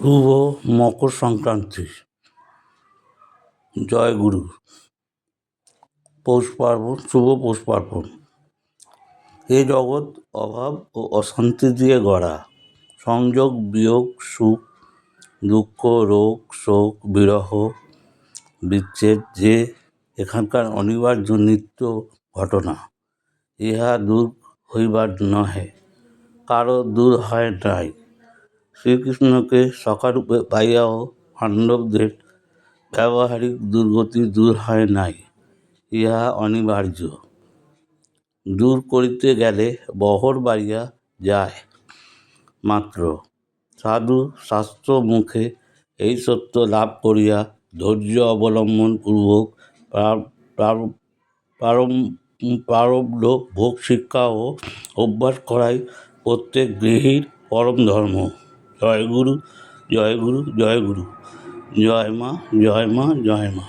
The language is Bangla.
শুভ মকর সংক্রান্তি। জয় গুরু। পৌষ পার্বণ, শুভ পৌষ পার্বণ। এ জগৎ অভাব ও অশান্তি দিয়ে গড়া। সংযোগ, বিয়োগ, সুখ, দুঃখ, রোগ, শোক, বিরহ, বিচ্ছেদ যে এখানকার অনিবার্য নিত্য ঘটনা। ইহা দূর হইবার নহে, কারো দূর হয় নাই। শ্রীকৃষ্ণকে সখারূপে পাইয়াও পাণ্ডবদের ব্যবহারিক দুর্গতি দূর হয় নাই। ইহা অনিবার্য। দূর করিতে গেলে বহর বাড়িয়া যায় মাত্র। সাধু শাস্ত্র মুখে এই সত্য লাভ করিয়া ধৈর্য অবলম্বন পূর্বক প্রারব্ধ ভোগ শিক্ষা ও অভ্যাস করাই প্রত্যেক গৃহীর পরম ধর্ম। জয় গুরু, জয় গুরু, জয় গুরু। জয় মা, জয় মা, জয় মা।